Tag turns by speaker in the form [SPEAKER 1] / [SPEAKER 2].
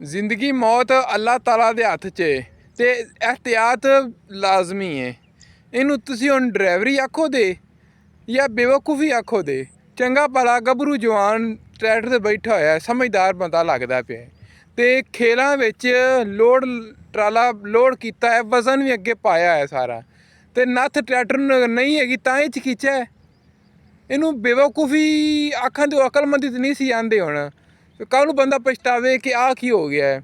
[SPEAKER 1] ਜ਼ਿੰਦਗੀ ਮੌਤ ਅੱਲਾਹ ਤਾਲਾ ਦੇ ਹੱਥ 'ਚ ਏ ਤੇ ਇਹਤਿਆਤ ਲਾਜ਼ਮੀ ਹੈ। ਇਹਨੂੰ ਤੁਸੀਂ ਹੁਣ ਡਰਾਈਵਰੀ ਆਖੋ ਦੇ ਜਾਂ ਬੇਵਕੂਫੀ ਆਖੋ ਦੇ। ਚੰਗਾ ਭਲਾ ਗੱਭਰੂ ਜਵਾਨ ਟਰੈਕਟਰ 'ਤੇ ਬੈਠਾ ਹੋਇਆ, ਸਮਝਦਾਰ ਬੰਦਾ ਲੱਗਦਾ ਪਿਆ ਤੇ ਖੇਲਾਂ ਵਿੱਚ ਲੋਡ ਟਰਾਲਾ ਲੋਡ ਕੀਤਾ ਹੈ, ਵਜ਼ਨ ਵੀ ਅੱਗੇ ਪਾਇਆ ਹੈ ਸਾਰਾ, ਤੇ ਨੱਥ ਟਰੈਕਟਰ ਨੂੰ ਨਹੀਂ ਹੈਗੀ ਤਾਂ ਇਹ 'ਚ ਖਿੱਚਿਆ। ਇਹਨੂੰ ਬੇਵਕੂਫੀ ਆਖਣ ਦੇ ਅਕਲਮੰਦੀ ਤਾਂ ਨਹੀਂ ਸੀ ਆਂਦੇ। ਹੁਣ ਕੱਲ੍ਹ ਨੂੰ ਬੰਦਾ ਪਛਤਾਵੇ ਕਿ ਆਹ ਕੀ ਹੋ ਗਿਆ ਹੈ।